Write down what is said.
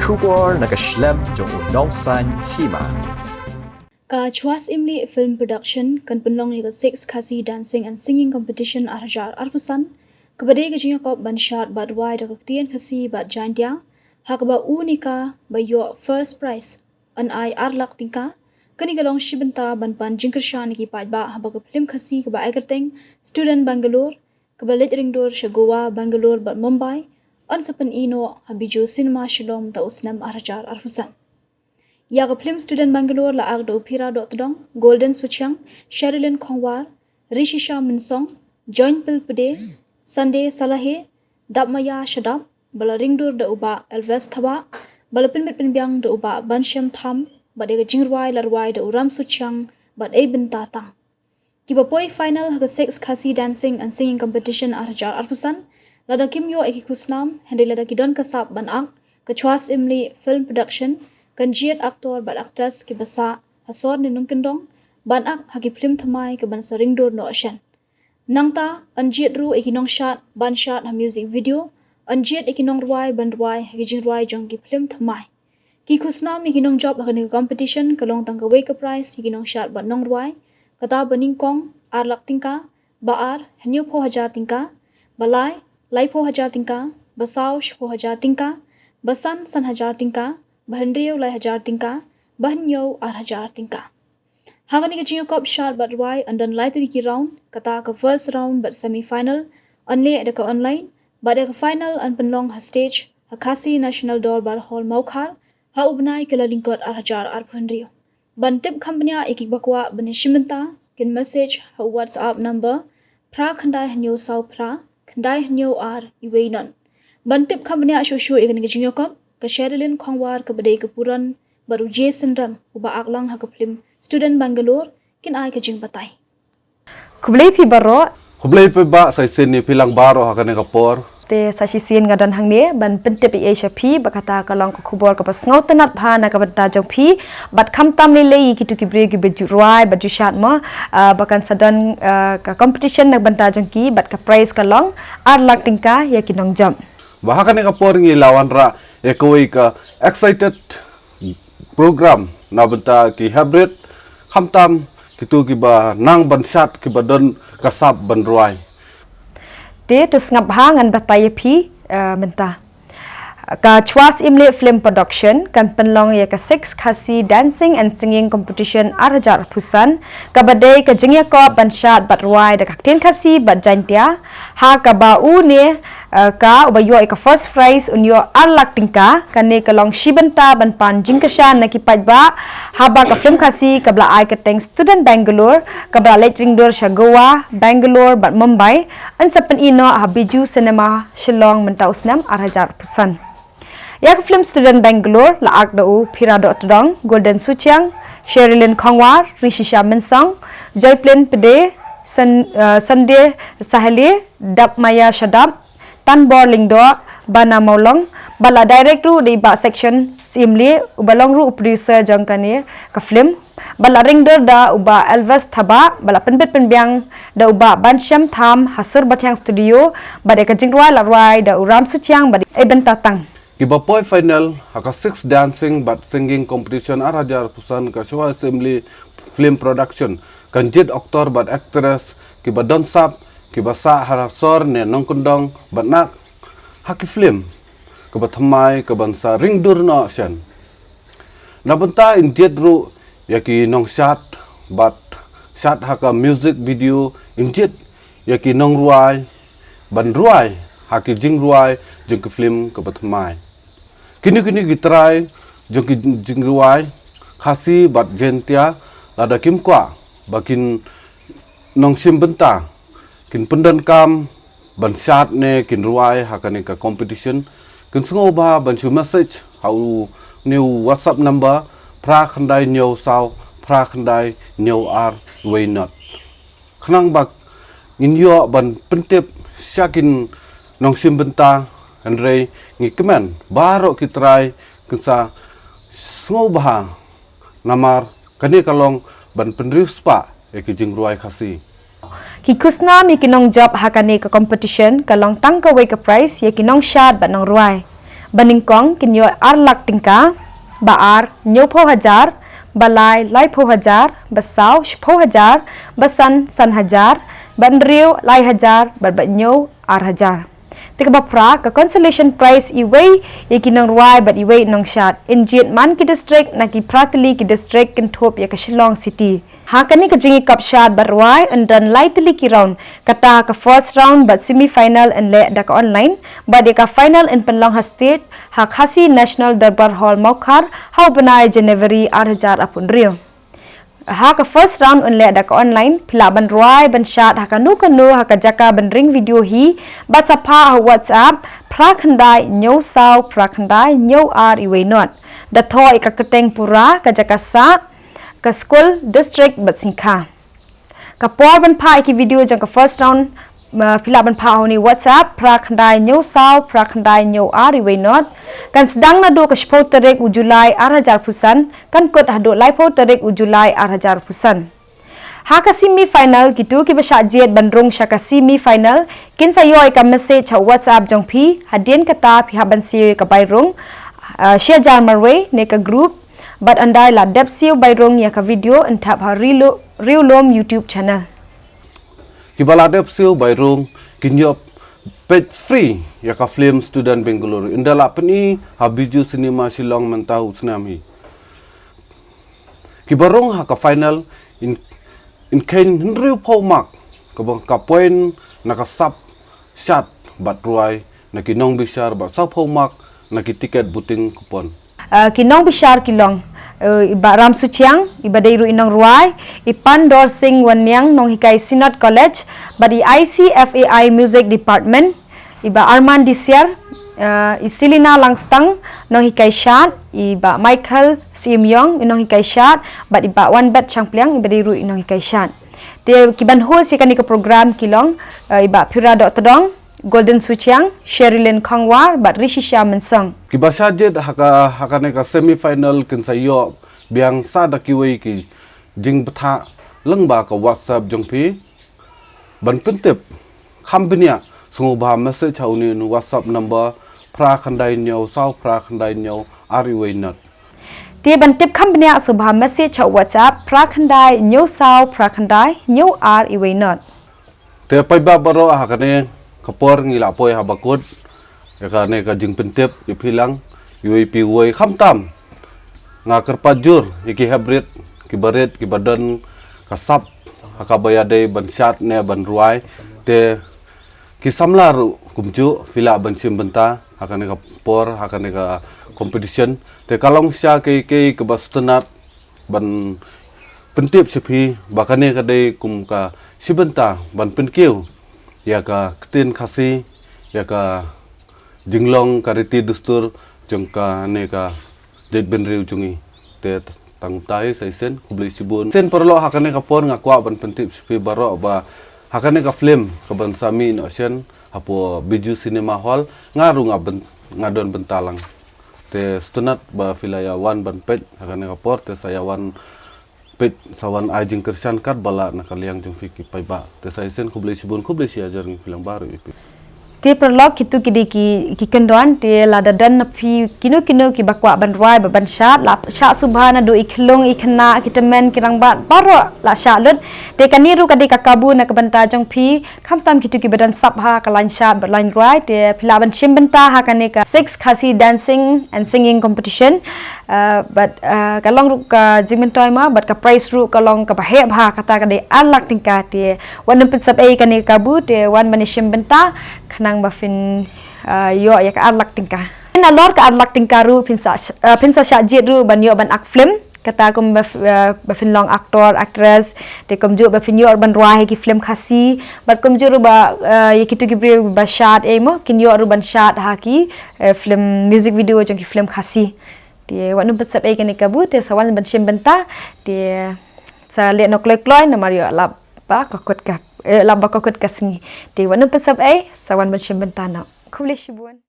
Shubor nakaslem jong unongsan Hima. Ka Chwas Imli Film Production kan penlong ni 6 Khasi dancing and singing competition arjar arpusan kebade ke jinya kop ban shot bad wide ke tien Khasi bad jantia hak ba unika ba yo first prize an ai arlak tingka kani galong shibenta ban pan jingkershan ki paj ba ha ba ke Phlim Khasi ke ba Akter student Bangalore ke ba let ringdor shagowa Bangalore bad Mumbai an sapan ino habiju cinema shalom ta usnam arjar arpusan Ya ke Phlim student Bangalore la agdo pira dot dong Golden Suchang Sherilyn Khongwar Rishi Shah Minsong Join Pilpade Sunday Salahe Dabmaya Shadab bala ringdur da uba Elves Thaba bala pinbit pinbyang da uba Bansham Tham bade ke jingrwai larwai da uram Suchang bad e bin tatang Kiba poi final ha 6 Khasi dancing and singing competition arjar arpusan lada kimyo eki Khusnam hende lada kidon kasap ban ak ke Chwas Imli Film Production kan Jied Aktor bad Aktres ke basa hasor ni nungkendong ban ak hagi Phlim thamai ke ban saringdor no ashan nangta an Jied ru ekinong shot ban shot ha music video an Jied ekinong ruai ban ruai hagi jing ruai jong ki Phlim thamai ki Khusnam ekinong job hagi competition kalong tang ka wake prize ekinong shot ban nong ruai kata baning kong arlak tingka baar hanyo pho hajar tingka balai lai pho hajar tingka basaw pho hajar tingka basan san hajar tingka Bahandriyo lai hajar tingka, bahanyo ar hajar tingka. Hagani ke jinyo kop shot but why and then lai ki round, kata ka first round but semi-final, only ada ka online, but ka final and penlong ha stage, ha Khasi National Dorbar Hall Maukhar, ha ubnai ke lalingkot ar hajar ar bahandriyo. Ban tip company ikik bakwa bani shimenta, kin message ha WhatsApp number, pra khandai hanyo saw pra, khandai hanyo ar iweinon. Ban tip company shushu ikani ke jinyo kop, ka Sherilyn Khongwar ka badai ka puran baru Jason Ram uba aklang ha ka Phlim student Bangalore kin ai ka jing batay kublay pi baro ba sa isin ni pilang baro ha kanang kapor te sa sisin ngadan hangni ban pente pi Asia pi bakata kalong ka khubor ka pasngaw tanat bha na ka banta jong pi bat kham tam le lei kitu ki bre ki beju ruai baju shat ma bakan sadan ka competition na banta jong ki bat ka prize kalong ar lak tingka ya kinong jam baha kanang kapor ngi lawan ra ekoi ka excited program na banta ki hybrid khamtam kitu ki ba nang bansat ki ba don kasap banruai te to ngap hangan batay pi menta ka Chwas Imli Film Production kan penlong ya ka 6 Khasi dancing and singing competition arjar pusan ka badai ka jingya ko bansat batruai da kaktin Khasi bat jantia ha ka ba u ne ka ubayo ka first prize unyo arlak tingka kane kalong shibenta ban pan jingkashan na kipaj ba haba ka Phlim Khasi kabla ai ka teng student Bangalore kabla let ringdor shagowa Bangalore bat Mumbai an sapan ino habiju cinema shillong menta usnam arhajar pusan ya ka Phlim student Bangalore la ak dau phira dot dong Golden Suchang Sherilyn Khongwar Rishi Shah Minsong Joyplane Pede Sunday Sahali Dabmaya Shadab Tan Borling do bana maulong bala director di ba section simli ubalong ru producer jangkane ka Phlim bala ringder da uba Elves Thaba bala penbet penbyang da uba Bansham Tham hasur batyang studio bade ka jingwa larwai da uram suchang bade eben tatang kiba poi final haka 6 dancing but singing competition arajar pusan ka Chwas Imli Film Production kan Jied Aktor but Aktres kiba don sap kiba sa harasor ne nongkondong banak haki Phlim kiba thamai kiban sa ringdur no shan nabanta in Jied ru yaki nong shot but shot haka music video in Jied yaki nong ruai ban ruai haki jing ruai jing ki Phlim kiba thamai kini gitrai jing ruai Khasi but jentia lada kim kwa bakin nong sim benta kin pendan kam ban shat ne kin ruai hakane ka competition kin sngo ba ban chu message how new WhatsApp number pra khandai new saw pra khandai new ar way not khnang bak in yo ban pentep shakin nong sim benta andre ngi kemen baro kitrai kinsa sngo ba namar kani kalong ban penrispa ekijing ruai Khasi ki Khusnam ikinong job hakane ka competition kalong tang ka wake prize yakinong shot bat nong ruai baningkong kinyo arlak tingka baar nyo po hajar balai lai po hajar basaw po hajar basan san hajar banriu lai hajar barbanyo ar hajar tika bapra ka consolation prize iway ikinang ruai bat iway nong shat in Jied man ki district na ki pratili ki district kin thop ya ka Shillong city hakani ka jingi kap shat barwai and dan lightly ki round kata ka first round but semi final and le da ka online but ka final in Penlong ha state ha Khasi national darbar hall Maukhar ha banai January 2000 apun rio ha ka first round un le da ka online phila ban ruai ban shat ha ka nu ha ka jaka ban ring video hi bat sapa ha WhatsApp prakhandai nyo saw prakhandai nyo ar iwe not da thoi ka keteng pura ka jaka sa ka school district batsingkha ka por ban pha ki video jang ka first round phila ban pha ni WhatsApp prakhandai nyo saw prakhandai nyo ar iwe not kan sedang na do ka shpo tarek u Julai 2000 kan kot hado lai po tarek u Julai 2000 ha ka semi final gitu ki basha Jied bandrung sha ka semi final kin sa yoi ka message ha WhatsApp jong phi hadien kata phi ha ban si ka bairung share jar marwe ne ka group but andai la dep siu bairung ya ka video entap ha riulom YouTube channel Kibala dep siu bairung kinyop page free ya ka Phlim student Bengaluru indala pani habiju cinema Shillong mentah Khusnam hi kibarong ha ka final in kain riu po mak ka point na ka sap shat bat ruai na kinong bishar bat sap po mak na ki ticket buting kupon kinong bishar kilong iba ram suchiang iba deiru inong ruai ipan dor sing wanyang nong hikai Synod College badi ICFAI music department iba Arman Disiar isilina langstang nong hikai Shah iba Michael Simyong nong hikai Shah bad iba one bet changpliang iba deiru inong hikai Shah te kiban ho si kanika program kilong iba Pura Dr. Dong Golden Suchiang, Sherilyn Kongwar, but Rishi Shah Mensong. Kibasha Jied haka neka semi final kin sayo biang sa da kiwei ki jing betha lengba ka WhatsApp jongpi ban pentip khambnia sunguba message hauni nu WhatsApp number pra khandai nyau saw pra khandai nyau ariwei not. Ti ban tip khambnia subha message ha WhatsApp pra khandai nyau saw pra khandai nyau ariwei not. Te pai ba baro haka ne kapor ngila poi habakut ya ka ne ka jing pentip ipilang UAP woi khamtam nga kerpajur iki hybrid ki baret ki badan kasap hakabaya dei ban shat ne ban ruai te ki samlaru kumju fila ban sim benta hakane ka por hakane ka competition te kalong sha ke bastanat ban pentip sepi bakane ka dei kum ka sibenta ban penkiu ya ka ketin Khasi ya ka jinglong kariti dustur jengka ne ka Jied benriu jungi te tangtai saisen kubli sibun sen perlo hakane ka por ngakwa ban pentip spi baro ba hakane ka Phlim ka ban sami no sen apo biju cinema hall ngaru ngadon bentalang te stunat ba filaya wan ban pet hakane ka por te saya wan pet sawan ajing kersan kat bala nakaliang jung fiki pai ba te saisen kubli sibun kubli si ajar ngi filang baru ipi Ti perlok kitu ki kendon ti la dadan pi kinu ki bakwa ban ruai ban shat la sha subhana do ikhlong ikhna kitemen kirang bat baro la sha lut te kaniru kadi kakabu na kabanta jong pi khamtam kitu ki badan sap ha kalan shat ban ruai te phila ban shim benta ha kanika 6 Khasi dancing and singing competition but kalong ru ka jimentoi ma but ka prize ru kalong ka bahe ha kata kade alak tingka te wan pet sap ei kanika kabu te wan ban shim benta nang ba Phin yo ya ka arlak tingka na lor ka arlak tingka ru Phin sa Shah Jied ru ban yo ban ak Phlim kata kum ba Phin long Aktor Aktres te kum ju ba Phin yo ban ruai ki Phlim Khasi bat kum ju ru ba ye kitu ki ba shat e mo kin yo ru ban shat ha ki Phlim music video jong ki Phlim Khasi te wanu besap e kan kabu te sawan ban shim benta te sa le nok kloi na mario lap ba kokot ka lamba kokot kasngi te wanu pesap sawan ban shim benta na kubli shibuan